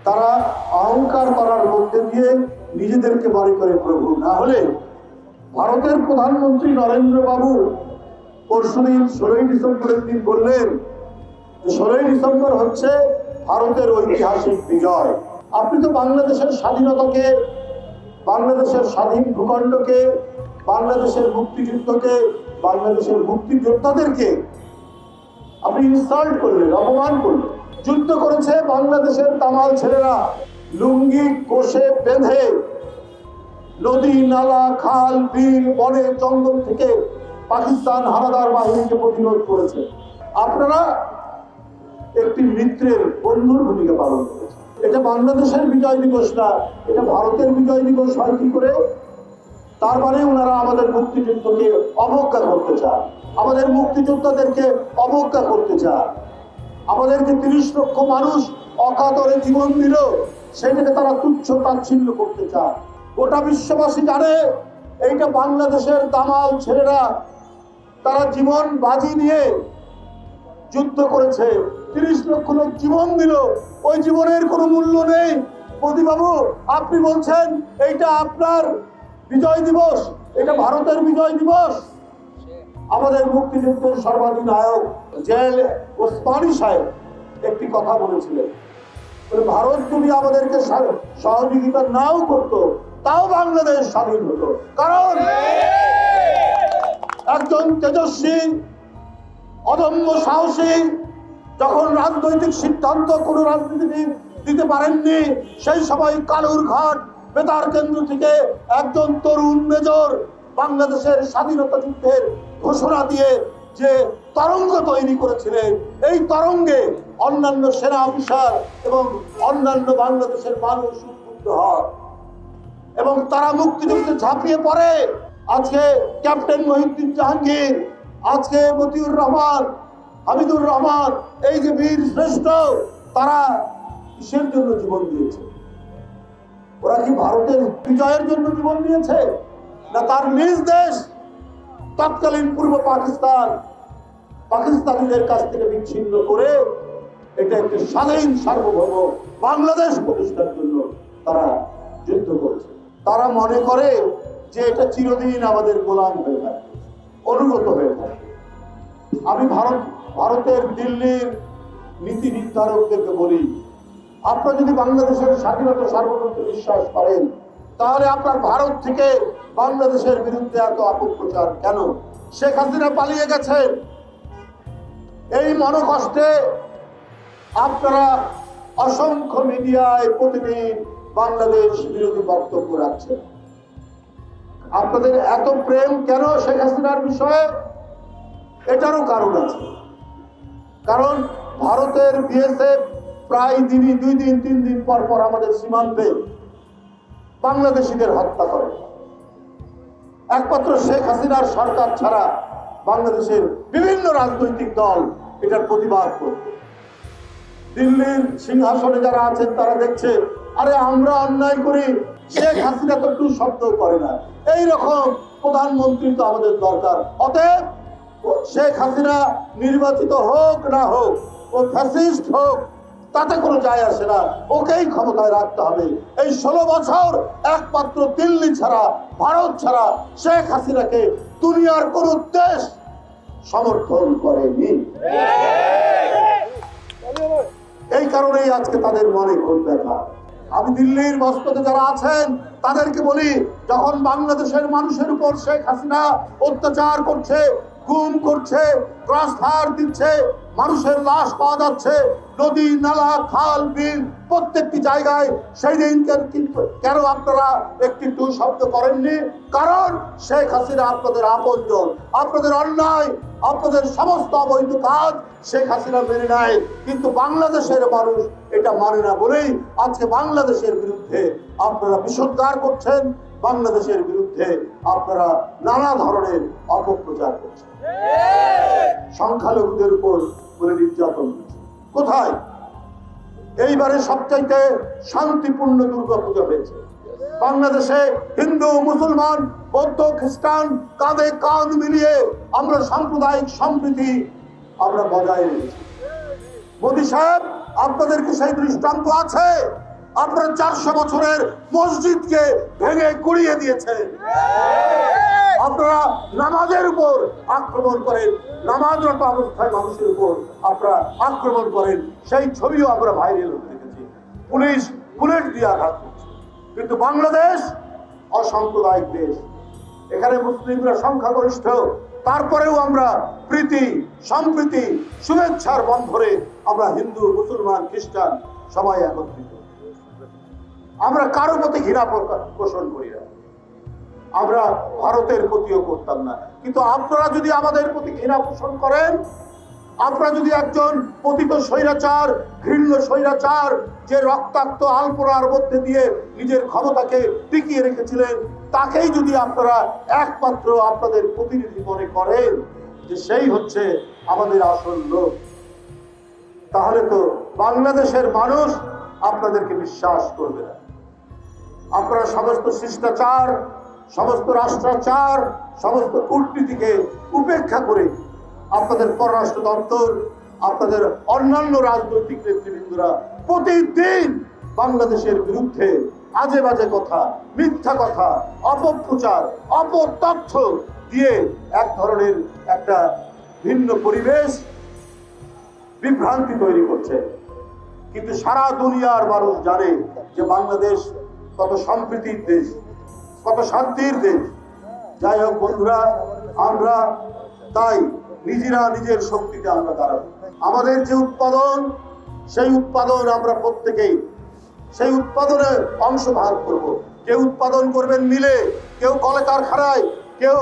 তারা অহংকার করার মধ্যে দিয়ে নিজেদেরকে মনে করে প্রভু। না হলে ভারতের প্রধানমন্ত্রী নরেন্দ্র বাবু পরশুদিন 16ই ডিসেম্বরের দিন বললেন 16ই ডিসেম্বর হচ্ছে ভারতের ঐতিহাসিক বিজয়। আপনি তো বাংলাদেশের স্বাধীনতাকে, বাংলাদেশের স্বাধীন ভূখণ্ডকে, বাংলাদেশের মুক্তিযুদ্ধকে, বাংলাদেশের মুক্তিযোদ্ধাদেরকে আপনি ইনসাল্ট করলেন, অপমান করলেন। যুদ্ধ করেছে বাংলাদেশের তামাল ছেলেরা, লুঙ্গি কোষে বেঁধে নদী নালা খাল বিল বনে জঙ্গল থেকে পাকিস্তান হানাদার বাহিনীকে প্রতিরোধ করেছে। আপনারা একটি মিত্রের বন্ধুর ভূমিকা পালন করেছে। এটা বাংলাদেশের বিজয় দিবস না, এটা ভারতের বিজয় দিবস হয় কি করে? তার মানে ওনারা আমাদের মুক্তিযুদ্ধকে অবজ্ঞা করতে চান, আমাদের মুক্তিযোদ্ধাদেরকে অবজ্ঞা করতে চান, আমাদেরকে 30 লক্ষ মানুষ অকাতরে জীবন দিল সেটাকে তারা তুচ্ছ তাচ্ছিল্য করতে চান। গোটা বিশ্ববাসী জানে এইটা বাংলাদেশের দামাল ছেলেরা, তারা জীবন বাজি নিয়ে যুদ্ধ করেছে, 30 লক্ষ লোক জীবন দিল, ওই জীবনের কোনো মূল্য নেই। মোদিবাবু আপনি বলছেন এইটা আপনার বিজয় দিবস, এটা ভারতের বিজয় দিবস। আমাদের মুক্তিযুদ্ধের সর্বাধিনায়ক জেল ওসমানী সাহেব একটি কথা বলেছিলেন, ভারত যদি আমাদেরকে সহযোগিতা নাও করতো তাও বাংলাদেশ স্বাধীন হতো। কারণ একজন তেজস্বী অদম্য সাহসী যখন রাজনৈতিক সিদ্ধান্ত কোন রাজনীতিবিদ দিতে পারেননি, সেই সময় কালুরঘাট বেতার কেন্দ্র থেকে একজন তরুণ মেজর বাংলাদেশের স্বাধীনতা যুদ্ধের ঘোষণা দিয়ে যে তরঙ্গ তৈরি করেছিলেন, এই তরঙ্গে অন্যান্য সেনা অফিসার এবং অন্যান্য বাংলাদেশের মানুষ উদ্বুদ্ধ হয় এবং তারা মুক্তিযুদ্ধে ঝাঁপিয়ে পড়ে। আজকে ক্যাপ্টেন মহিউদ্দিন জাহাঙ্গীর, আজকে মতিউর রহমান, হামিদুর রহমান, এই যে বীর শ্রেষ্ঠ, তারা কিসের জন্য জীবন দিয়েছে? ওরা কি ভারতের বিজয়ের জন্য জীবন দিয়েছে, না তার নিজ দেশ তৎকালীন পূর্ব পাকিস্তান পাকিস্তানিদের কাছ থেকে বিচ্ছিন্ন করে এটা একটি স্বাধীন সার্বভৌম বাংলাদেশ প্রতিষ্ঠার জন্য তারা যুদ্ধ করেছে? তারা মনে করে যে এটা চিরদিন আমাদের গোলাম হয়ে থাকে, অনুগত হয়ে থাকে। আমি ভারতের দিল্লির নীতি নির্ধারকদেরকে বলি, আপনারা যদি বাংলাদেশের স্বাধীনতা সার্বভৌমত্ব বিশ্বাস করেন তাহলে আপনার ভারত থেকে বাংলাদেশের বিরুদ্ধে এত অপপ্রচার কেন? শেখ হাসিনা পালিয়ে গেছেন, এই মনোকষ্টে আপনারা অসংখ্য মিডিয়ায় প্রতিদিন বাংলাদেশ বিরোধী বক্তব্য রাখছেন। আপনাদের এত প্রেম কেন শেখ হাসিনার বিষয়ে? এটারও কারণ আছে। কারণ ভারতের বিএসএফ প্রায় দিনই 2 দিন 3 দিন পর পর আমাদের সীমান্তে বাংলাদেশিদের হত্যা করে। একমাত্র শেখ হাসিনার সরকার ছাড়া বাংলাদেশের বিভিন্ন রাজনৈতিক দল এটার প্রতিবাদ করবে। দিল্লির সিংহাসনে যারা আছেন তারা দেখছে, আরে আমরা অন্যায় করি, শেখ হাসিনা তো একটু শব্দ করে না, এইরকম প্রধানমন্ত্রী তো আমাদের দরকার। অতএব শেখ হাসিনা নির্বাচিত হোক না হোক, ও ফ্যাসিস্ট হোক, তাতে কোনো যায় আসে না, ওকেই ক্ষমতায় রাখতে হবে। এই 16 বছর একমাত্র দিল্লি ছাড়া, ভারত ছাড়া শেখ হাসিনাকে দুনিয়ার কোন দেশ সমর্থন করেনি। এই কারণেই আজকে তাদের মনে খুব ব্যথা। আমি দিল্লির মসনদে যারা আছেন তাদেরকে বলি, যখন বাংলাদেশের মানুষের উপর শেখ হাসিনা অত্যাচার করছে, গুম করছে, ক্রস ফায়ার দিচ্ছে, মানুষের লাশ পাওয়া যাচ্ছে নদী নালা খাল বিল প্রত্যেকটি জায়গায়, সেই দিন কিন্তু কেন আপনারা একটি টু শব্দ করেননি? কারণ শেখ হাসিনা আপনাদের আপনজন, আপনাদের অন্যায়, আপনাদের সমস্ত অবৈধ কাজ শেখ হাসিনা মেনে নেয়, কিন্তু বাংলাদেশের মানুষ এটা মানে না বলেই আজকে বাংলাদেশের বিরুদ্ধে আপনারা বিষোদ্গার করছেন, বাংলাদেশের বিরুদ্ধে আপনারা নানা ধরনের অপপ্রচার করছেন, সংখ্যালঘুদের উপর করে নির্যাতন করছেন। কোথায়? এইবারে সবচাইতে শান্তিপূর্ণ দুর্গাপূজা হয়েছে বাংলাদেশে। হিন্দু মুসলমান বৌদ্ধ খ্রিস্টান কাঁধে কাঁধ মিলিয়ে আমরা সাম্প্রদায়িক সম্প্রীতি আমরা বজায় রেখেছি। মোদী সাহেব, আপনাদের কি সেই দৃষ্টান্ত আছে আপনারা 400 বছরের মসজিদকে ভেঙে গুড়িয়ে দিয়েছেন। আপনারা নামাজের উপর আক্রমণ করেন, নামাজরত অবস্থায় মানুষের উপর আপনারা আক্রমণ করেন। সেই ছবিও আমরা ভাইরাল হতে দেখেছি। পুলিশ বুলেট দিয়ে আঘাত করছে। কিন্তু বাংলাদেশ অসাম্প্রদায়িক দেশ, এখানে মুসলিমরা সংখ্যাগরিষ্ঠ, তারপরেও আমরা প্রীতি সম্প্রীতি শুভেচ্ছার বন্ধনে আমরা হিন্দু মুসলমান খ্রিস্টান সবাই একত্রিত। আমরা কারো প্রতি ঘৃণা পোষণ করি না, আমরা ভারতের প্রতিও করতাম না। কিন্তু আপনারা যদি আমাদের প্রতি ঘৃণা পোষণ করেন, আপনারা যদি একজন পতিত স্বৈরাচার, ঘৃণ্য স্বৈরাচার, যে রক্তাক্ত আলপনার মধ্যে দিয়ে নিজের ক্ষমতাকে টিকিয়ে রেখেছিলেন, তাকেই যদি আপনারা একমাত্র আপনাদের প্রতিনিধি মনে করেন যে সেই হচ্ছে আমাদের আসল লোক, তাহলে তো বাংলাদেশের মানুষ আপনাদেরকে বিশ্বাস করবে না। আপনারা সমস্ত শিষ্টাচার, সমস্ত রাষ্ট্রাচার, সমস্ত কূটনীতিকে উপেক্ষা করে আপনাদের পররাষ্ট্র দপ্তর, আপনাদের অন্যান্য রাজনৈতিক নেতৃবৃন্দরা প্রতিদিন বাংলাদেশের বিরুদ্ধে আজে বাজে কথা, মিথ্যা কথা, অপপ্রচার, অপতথ্য দিয়ে এক ধরনের একটা ভিন্ন পরিবেশ, বিভ্রান্তি তৈরি করছে। কিন্তু সারা দুনিয়ার মানুষ জানে যে বাংলাদেশ কত সম্প্রীতির দেশ, কত শান্তির দেশ। যাই হোক বন্ধুরা, আমরা তাই নিজেরা নিজের শক্তিতে আমরা দাঁড়াবো। আমাদের যে উৎপাদন, সেই উৎপাদন আমরা প্রত্যেকেই সেই উৎপাদনে অংশভাগ করব। কেউ উৎপাদন করবেন মিলে, কেউ কলকারখানায়, কেউ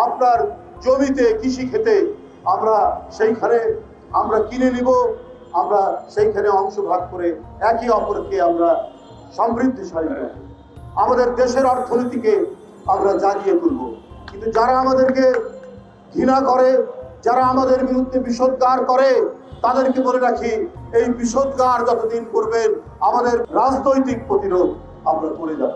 আপনার জমিতে, কৃষি খেতে, আমরা সেইখানে আমরা কিনে নিব, আমরা সেইখানে অংশভাগ করে একে অপরকে আমরা সমৃদ্ধিশালী করব, আমাদের দেশের অর্থনীতিকে আমরা জাগিয়ে তুলব। কিন্তু যারা আমাদেরকে ঘৃণা করে, যারা আমাদের বিরুদ্ধে বিষোদ্গার করে, তাদেরকে বলে রাখি, এই বিষোদ্গার যতদিন করবেন, আমাদের রাজনৈতিক প্রতিরোধ আমরা করে যাব।